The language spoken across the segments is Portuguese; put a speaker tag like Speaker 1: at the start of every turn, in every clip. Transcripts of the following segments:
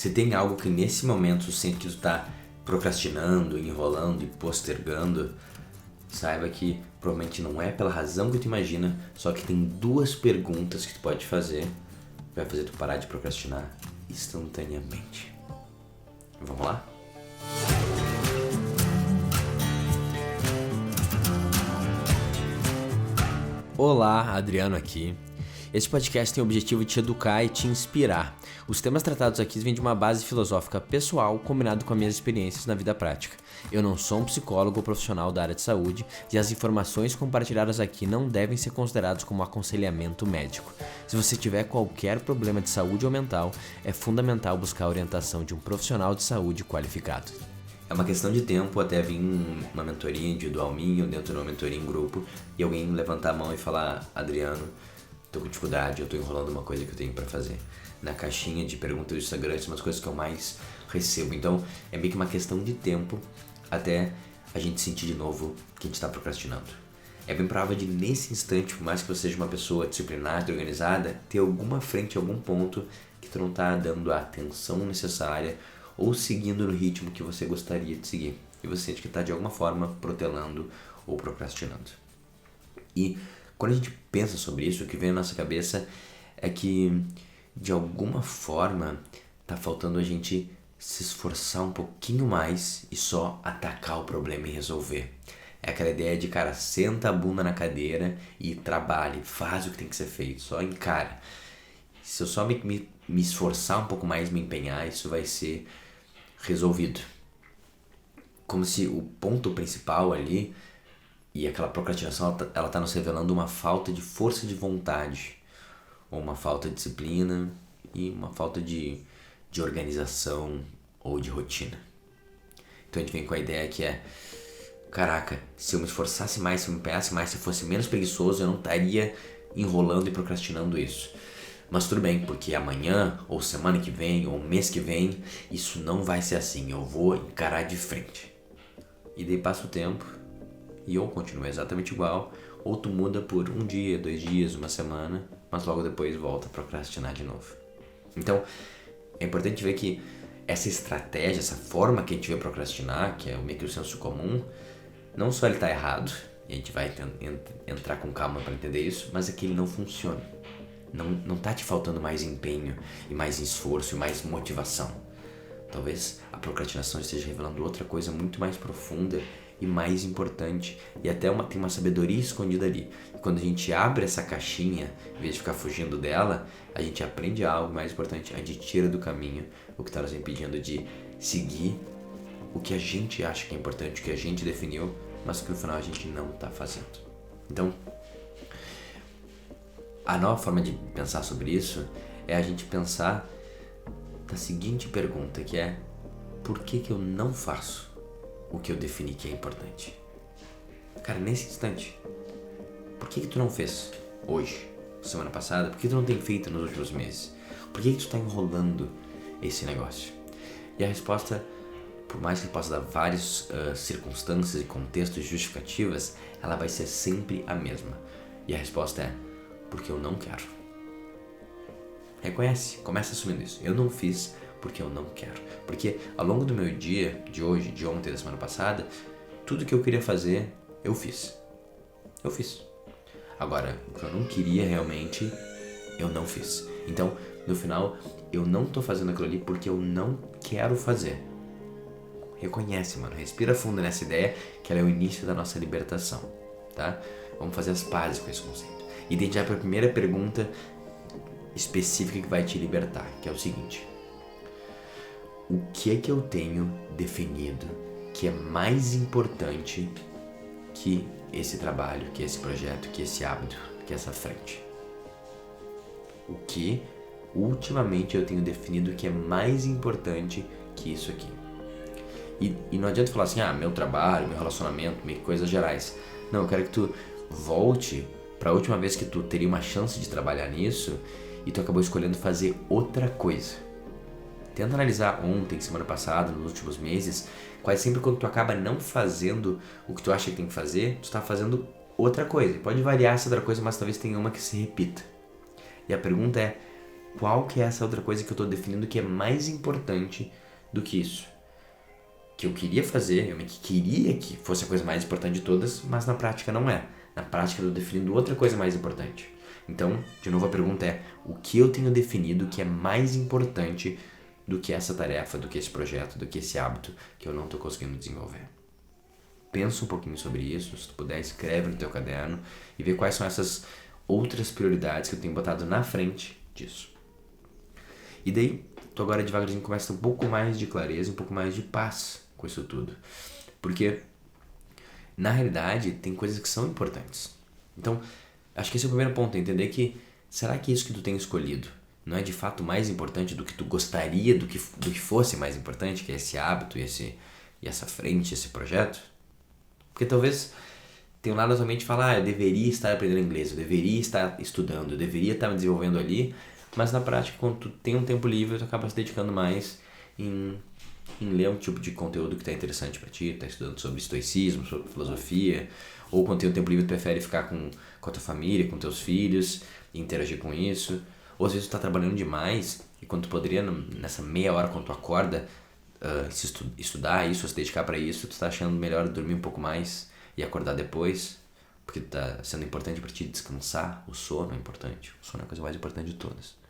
Speaker 1: Se tem algo que nesse momento tu sente que tu tá procrastinando, enrolando e postergando, saiba que provavelmente não é pela razão que tu imagina, só que tem 2 perguntas que tu pode fazer que vai fazer tu parar de procrastinar instantaneamente. Vamos lá? Olá, Adriano aqui. Este podcast tem o objetivo de te educar e te inspirar. Os temas tratados aqui vêm de uma base filosófica pessoal combinado com as minhas experiências na vida prática. Eu não sou um psicólogo ou profissional da área de saúde e as informações compartilhadas aqui não devem ser consideradas como aconselhamento médico. Se você tiver qualquer problema de saúde ou mental, é fundamental buscar a orientação de um profissional de saúde qualificado. É uma questão de tempo até vir uma mentoria individual minha ou dentro de uma mentoria em grupo e alguém levantar a mão e falar: Adriano, tô com dificuldade, eu tô enrolando uma coisa que eu tenho pra fazer. Na caixinha de perguntas do Instagram, são as coisas que eu mais recebo. Então, é meio que uma questão de tempo até a gente sentir de novo que a gente tá procrastinando. É bem provável de, nesse instante, por mais que você seja uma pessoa disciplinada e organizada, ter alguma frente, algum ponto que tu não tá dando a atenção necessária ou seguindo no ritmo que você gostaria de seguir. E você sente que tá, de alguma forma, protelando ou procrastinando. E quando a gente pensa sobre isso, o que vem na nossa cabeça é que, de alguma forma, tá faltando a gente se esforçar um pouquinho mais e só atacar o problema e resolver. É aquela ideia de, cara, senta a bunda na cadeira e trabalhe, faz o que tem que ser feito, só encara. Se eu só me esforçar um pouco mais, me empenhar, isso vai ser resolvido. Como se o ponto principal ali, e aquela procrastinação, ela tá nos revelando uma falta de força de vontade, ou uma falta de disciplina e uma falta de organização ou de rotina. Então a gente vem com a ideia que é: caraca, se eu me esforçasse mais, se eu me empenhasse mais, se eu fosse menos preguiçoso, eu não estaria enrolando e procrastinando isso. Mas tudo bem, porque amanhã, ou semana que vem, ou mês que vem, isso não vai ser assim, eu vou encarar de frente. E daí passa o tempo e ou continua exatamente igual, ou tu muda por 1 dia, 2 dias, 1 semana, mas logo depois volta a procrastinar de novo. Então, é importante ver que essa estratégia, essa forma que a gente vê procrastinar, que é meio que o senso comum, não só ele tá errado, e a gente vai entrar com calma para entender isso, mas é que ele não funciona. Não tá te faltando mais empenho, e mais esforço, e mais motivação. Talvez a procrastinação esteja revelando outra coisa muito mais profunda e mais importante, e até tem uma sabedoria escondida ali. E quando a gente abre essa caixinha, em vez de ficar fugindo dela, a gente aprende algo mais importante, a gente tira do caminho o que está nos impedindo de seguir o que a gente acha que é importante, o que a gente definiu, mas que no final a gente não está fazendo. Então, a nova forma de pensar sobre isso é a gente pensar na seguinte pergunta, que é: por que eu não faço o que eu defini que é importante? Cara, nesse instante, por que tu não fez hoje, semana passada? Por que tu não tem feito nos últimos meses? Por que tu tá enrolando esse negócio? E a resposta, por mais que possa dar várias circunstâncias e contextos justificativas, ela vai ser sempre a mesma. E a resposta é: porque eu não quero. Reconhece, começa assumindo isso. Eu não fiz porque eu não quero. Porque ao longo do meu dia, de hoje, de ontem, da semana passada, tudo que eu queria fazer, eu fiz. Eu fiz. Agora, o que eu não queria realmente, eu não fiz. Então, no final, eu não tô fazendo aquilo ali porque eu não quero fazer. Reconhece, mano. Respira fundo nessa ideia, que ela é o início da nossa libertação, tá? Vamos fazer as pazes com esse conceito. E daí já para a primeira pergunta específica que vai te libertar, que é o seguinte: o que é que eu tenho definido que é mais importante que esse trabalho, que esse projeto, que esse hábito, que essa frente? O que ultimamente eu tenho definido que é mais importante que isso aqui? E não adianta falar assim: meu trabalho, meu relacionamento, meio que coisas gerais. Não, eu quero que tu volte para a última vez que tu teria uma chance de trabalhar nisso e tu acabou escolhendo fazer outra coisa. Tenta analisar ontem, semana passada, nos últimos meses, quase sempre quando tu acaba não fazendo o que tu acha que tem que fazer, tu tá fazendo outra coisa. Pode variar essa outra coisa, mas talvez tenha uma que se repita. E a pergunta é: qual que é essa outra coisa que eu tô definindo que é mais importante do que isso? Que eu queria fazer, eu queria que fosse a coisa mais importante de todas, mas na prática não é. Na prática eu tô definindo outra coisa mais importante. Então, de novo a pergunta é, o que eu tenho definido que é mais importante do que essa tarefa, do que esse projeto, do que esse hábito que eu não tô conseguindo desenvolver? Pensa um pouquinho sobre isso, se tu puder, escreve no teu caderno e vê quais são essas outras prioridades que eu tenho botado na frente disso. E daí, tu agora devagarzinho começa a ter um pouco mais de clareza, um pouco mais de paz com isso tudo. Porque, na realidade, tem coisas que são importantes. Então, acho que esse é o primeiro ponto, entender que, será que isso que tu tem escolhido não é de fato mais importante do que tu gostaria do que fosse mais importante, que é esse hábito e essa frente, esse projeto? Porque talvez tem um lado da tua mente que fala, eu deveria estar aprendendo inglês, eu deveria estar estudando, eu deveria estar me desenvolvendo ali, mas na prática, quando tu tem um tempo livre, tu acaba se dedicando mais em ler um tipo de conteúdo que está interessante para ti, tá estudando sobre estoicismo, sobre filosofia, ou quando tem um tempo livre tu prefere ficar com a tua família, com teus filhos, e interagir com isso, ou às vezes tu tá trabalhando demais, e quando tu poderia, nessa meia hora quando tu acorda, estudar isso, se dedicar para isso, tu tá achando melhor dormir um pouco mais e acordar depois, porque tá sendo importante para ti descansar, o sono é importante, o sono é a coisa mais importante de todas.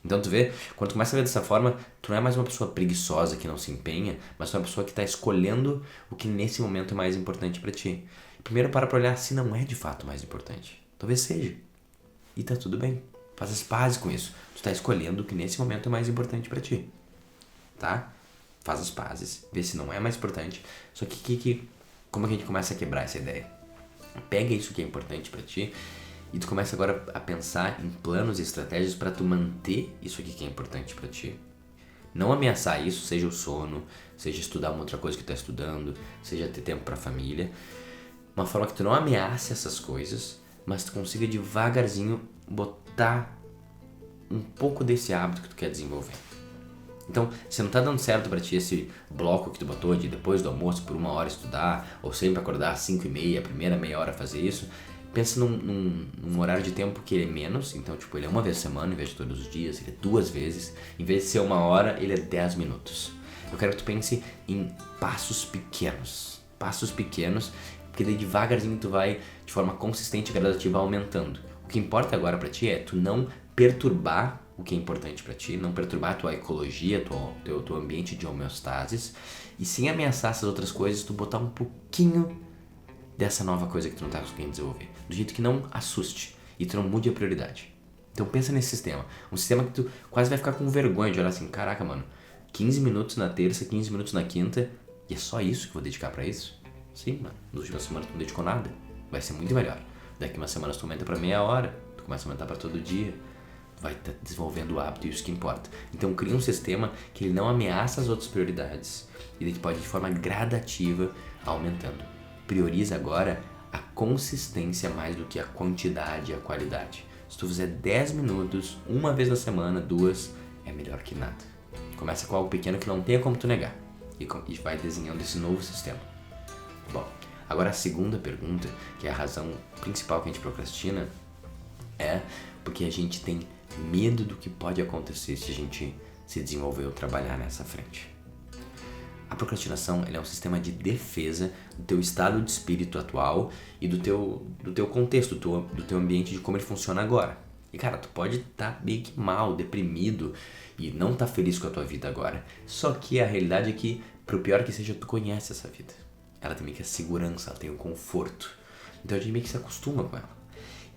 Speaker 1: Então tu vê, quando tu começa a ver dessa forma, tu não é mais uma pessoa preguiçosa que não se empenha, mas tu é uma pessoa que está escolhendo o que nesse momento é mais importante para ti. Primeiro para pra olhar se não é de fato mais importante. Talvez seja. E tá tudo bem. Faz as pazes com isso. Tu tá escolhendo o que nesse momento é mais importante para ti. Tá? Faz as pazes, vê se não é mais importante. Só que como é que a gente começa a quebrar essa ideia? Pega isso que é importante para ti e tu começa agora a pensar em planos e estratégias para tu manter isso aqui que é importante para ti. Não ameaçar isso, seja o sono, seja estudar uma outra coisa que tu tá estudando, seja ter tempo para a família. Uma forma que tu não ameace essas coisas, mas tu consiga devagarzinho botar um pouco desse hábito que tu quer desenvolver. Então, se não tá dando certo pra ti esse bloco que tu botou de depois do almoço por 1 hora estudar, ou sempre acordar às 5h30, a primeira meia hora fazer isso, pensa num horário de tempo que ele é menos, então tipo, ele é 1 vez por semana em vez de todos os dias, ele é 2 vezes, em vez de ser 1 hora, ele é 10 minutos. Eu quero que tu pense em passos pequenos, porque daí devagarzinho tu vai, de forma consistente e gradativa, aumentando. O que importa agora pra ti é tu não perturbar o que é importante pra ti, não perturbar a tua ecologia, teu ambiente de homeostasis, e sem ameaçar essas outras coisas, tu botar um pouquinho dessa nova coisa que tu não tá conseguindo desenvolver, do jeito que não assuste e tu não mude a prioridade. Então pensa nesse sistema, um sistema que tu quase vai ficar com vergonha de olhar assim, caraca mano, 15 minutos na terça, 15 minutos na quinta, e é só isso que eu vou dedicar pra isso? Sim, mano, nas últimas semanas tu não dedicou nada, vai ser muito melhor. Daqui umas semanas tu aumenta pra meia hora, tu começa a aumentar pra todo dia, vai estar desenvolvendo o hábito e isso que importa. Então cria um sistema que ele não ameaça as outras prioridades e ele pode de forma gradativa aumentando. Prioriza agora a consistência mais do que a quantidade e a qualidade. Se tu fizer 10 minutos, 1 vez na semana, 2, é melhor que nada. Começa com algo pequeno que não tenha como tu negar e vai desenhando esse novo sistema. Bom, agora a segunda pergunta, que é a razão principal que a gente procrastina, é porque a gente tem medo do que pode acontecer se a gente se desenvolver ou trabalhar nessa frente. A procrastinação é um sistema de defesa do teu estado de espírito atual e do teu contexto, do teu ambiente, de como ele funciona agora. E cara, tu pode estar meio que mal, deprimido e não estar feliz com a tua vida agora. Só que a realidade é que, pro pior que seja, tu conhece essa vida. Ela tem meio que a segurança, ela tem o conforto. Então a gente meio que se acostuma com ela.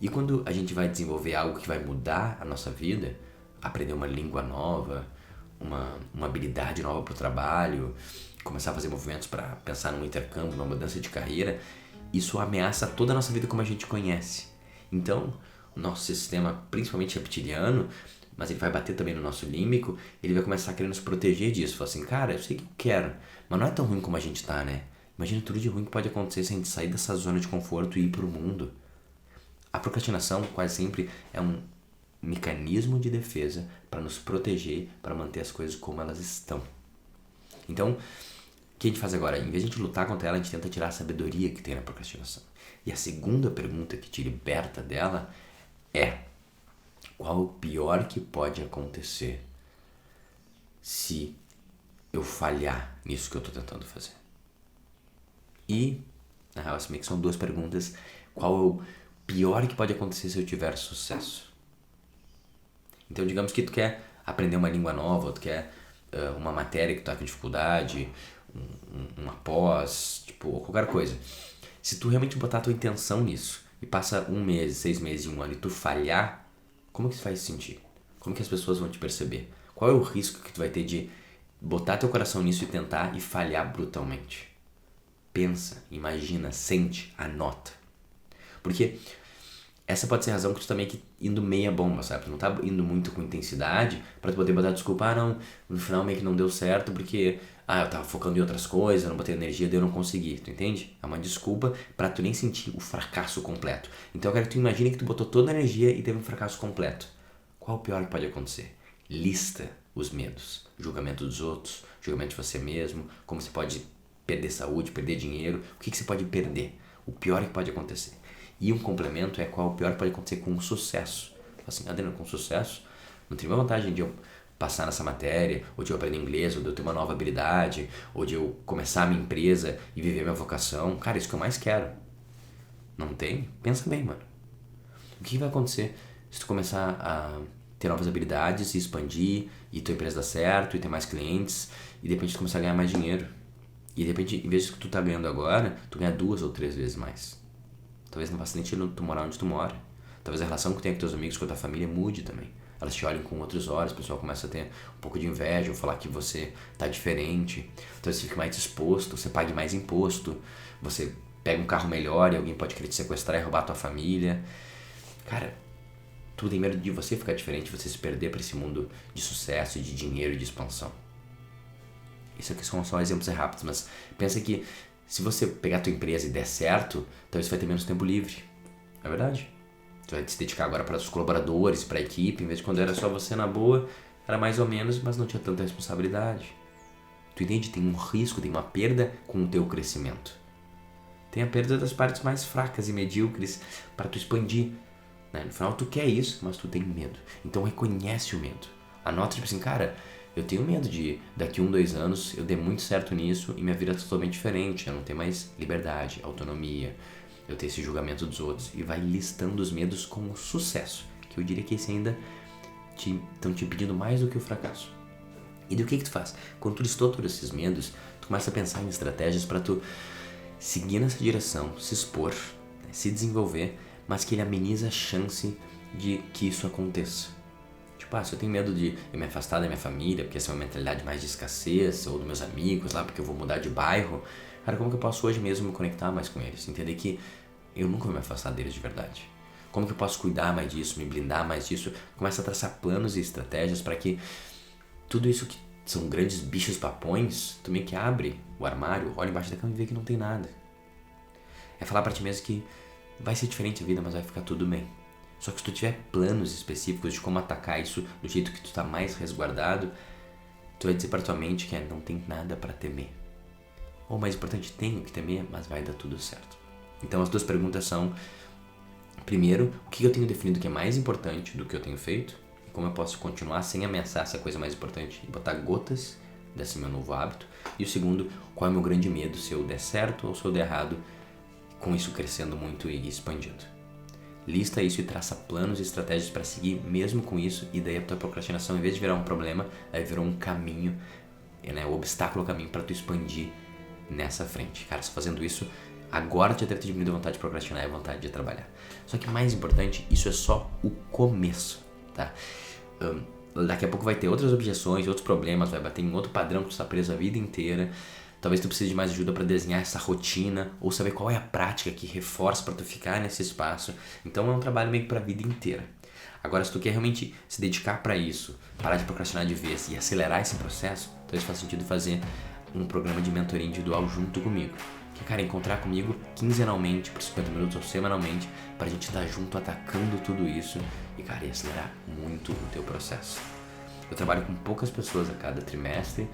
Speaker 1: E quando a gente vai desenvolver algo que vai mudar a nossa vida, aprender uma língua nova, uma habilidade nova para o trabalho, começar a fazer movimentos para pensar num intercâmbio, numa mudança de carreira, isso ameaça toda a nossa vida como a gente conhece. Então, o nosso sistema, principalmente reptiliano, mas ele vai bater também no nosso límbico, ele vai começar a querer nos proteger disso. Falar assim, cara, eu sei que eu quero, mas não é tão ruim como a gente tá, né? Imagina tudo de ruim que pode acontecer se a gente sair dessa zona de conforto e ir pro mundo. A procrastinação quase sempre é um mecanismo de defesa para nos proteger, para manter as coisas como elas estão. Então, o que a gente faz agora? Em vez de a gente lutar contra ela, a gente tenta tirar a sabedoria que tem na procrastinação. E a segunda pergunta que te liberta dela é: Qual o pior que pode acontecer se eu falhar nisso que eu tô tentando fazer? E, na real, assim, meio que são duas perguntas. Qual é o pior que pode acontecer se eu tiver sucesso? Então, digamos que tu quer aprender uma língua nova, ou tu quer uma matéria que tu tá com dificuldade, uma pós, tipo, qualquer coisa. Se tu realmente botar a tua intenção nisso e passa 1 mês, 6 meses, 1 ano e tu falhar, como que isso vai se sentir? Como que as pessoas vão te perceber? Qual é o risco que tu vai ter de botar teu coração nisso e tentar e falhar brutalmente? Pensa, imagina, sente, anota. Porque essa pode ser a razão que tu tá meio que indo meia bomba, sabe? Tu não tá indo muito com intensidade pra tu poder botar desculpa, não, no final meio que não deu certo porque, eu tava focando em outras coisas, eu não botei energia, daí eu não consegui, tu entende? É uma desculpa pra tu nem sentir o fracasso completo. Então eu quero que tu imagine que tu botou toda a energia e teve um fracasso completo. Qual o pior que pode acontecer? Lista os medos. Julgamento dos outros, julgamento de você mesmo, como você pode perder saúde, perder dinheiro, o que você pode perder? O pior que pode acontecer. E um complemento é qual o pior que pode acontecer com o sucesso. Assim, Adriano, com sucesso, não tem uma vantagem de eu passar nessa matéria, ou de eu aprender inglês, ou de eu ter uma nova habilidade, ou de eu começar a minha empresa e viver minha vocação. Cara, isso que eu mais quero. Não tem? Pensa bem, mano. O que vai acontecer se tu começar a ter novas habilidades e expandir, e tua empresa dar certo, e ter mais clientes, e de repente tu começar a ganhar mais dinheiro? E de repente, em vez de que tu tá ganhando agora, tu ganha 2 ou 3 vezes mais. Talvez não faça sentido tu morar onde tu mora. Talvez a relação que tu tem com teus amigos, com a tua família mude também. Elas te olham com outros olhos, o pessoal começa a ter um pouco de inveja, ou falar que você tá diferente. Talvez você fique mais exposto, você pague mais imposto, você pega um carro melhor e alguém pode querer te sequestrar e roubar a tua família. Cara, tu tem medo de você ficar diferente, você se perder pra esse mundo de sucesso, de dinheiro e de expansão. Isso aqui são só exemplos rápidos, mas pensa que se você pegar a tua empresa e der certo, talvez você vai ter menos tempo livre. É verdade. Tu vai se dedicar agora para os colaboradores, para a equipe, em vez de quando era só você na boa, era mais ou menos, mas não tinha tanta responsabilidade. Tu entende? Tem um risco, tem uma perda com o teu crescimento. Tem a perda das partes mais fracas e medíocres para tu expandir. Né? No final tu quer isso, mas tu tem medo. Então reconhece o medo. Anota tipo assim, cara, eu tenho medo de daqui 1, 2 anos eu dê muito certo nisso e minha vida é totalmente diferente. Eu não ter mais liberdade, autonomia, eu ter esse julgamento dos outros. E vai listando os medos com o sucesso, que eu diria que esse ainda estão te pedindo mais do que o fracasso. E do que tu faz? Quando tu listou todos esses medos, tu começa a pensar em estratégias para tu seguir nessa direção, se expor, né, se desenvolver, mas que ele ameniza a chance de que isso aconteça. Tipo, se eu tenho medo de eu me afastar da minha família, porque essa é uma mentalidade mais de escassez, ou dos meus amigos lá, porque eu vou mudar de bairro, cara, como que eu posso hoje mesmo me conectar mais com eles? Entender que eu nunca vou me afastar deles de verdade. Como que eu posso cuidar mais disso, me blindar mais disso? Começa a traçar planos e estratégias para que tudo isso que são grandes bichos papões, tu meio que abre o armário, olha embaixo da cama e vê que não tem nada. É falar pra ti mesmo que vai ser diferente a vida, mas vai ficar tudo bem. Só que se tu tiver planos específicos de como atacar isso do jeito que tu tá mais resguardado, tu vai dizer pra tua mente que não tem nada pra temer. Ou mais importante, tenho que temer, mas vai dar tudo certo. Então as duas perguntas são: primeiro, o que eu tenho definido que é mais importante do que eu tenho feito? E como eu posso continuar sem ameaçar essa coisa mais importante e botar gotas desse meu novo hábito? E o segundo, qual é o meu grande medo se eu der certo ou se eu der errado, com isso crescendo muito e expandindo? Lista isso e traça planos e estratégias para seguir mesmo com isso, e daí a tua procrastinação, em vez de virar um problema, aí virou um caminho, né, o obstáculo ao caminho para tu expandir nessa frente. Cara, se fazendo isso, agora tu já deve ter diminuído a vontade de procrastinar e a vontade de trabalhar. Só que mais importante, isso é só o começo, tá? Daqui a pouco vai ter outras objeções, outros problemas, vai bater em outro padrão que tu está preso a vida inteira. Talvez tu precise de mais ajuda para desenhar essa rotina, ou saber qual é a prática que reforça para tu ficar nesse espaço. Então é um trabalho meio que para a vida inteira. Agora, se tu quer realmente se dedicar para isso, parar de procrastinar de vez e acelerar esse processo, talvez faça sentido fazer um programa de mentoria individual junto comigo. Que, cara, encontrar comigo quinzenalmente, por 50 minutos ou semanalmente, pra gente estar junto atacando tudo isso e, cara, acelerar muito o teu processo. Eu trabalho com poucas pessoas a cada trimestre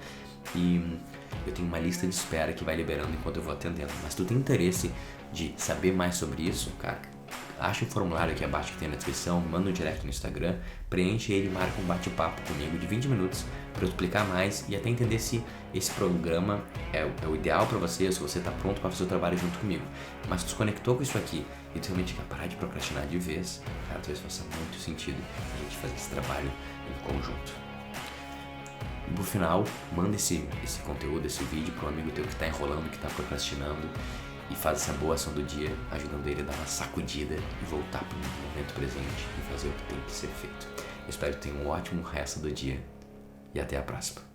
Speaker 1: e eu tenho uma lista de espera que vai liberando enquanto eu vou atendendo. Mas se tu tem interesse de saber mais sobre isso, cara, acha o formulário aqui abaixo que tem na descrição, manda um direct no Instagram, preenche ele e marca um bate-papo comigo de 20 minutos para eu explicar mais e até entender se esse programa é o ideal para você, ou se você está pronto para fazer o trabalho junto comigo. Mas se tu se conectou com isso aqui e tu realmente quer parar de procrastinar de vez, cara, talvez faça muito sentido a gente fazer esse trabalho em conjunto. E por final, manda esse conteúdo, esse vídeo para um amigo teu que está enrolando, que está procrastinando, e faz essa boa ação do dia, ajudando ele a dar uma sacudida e voltar para o momento presente e fazer o que tem que ser feito. Eu espero que tenha um ótimo resto do dia e até a próxima.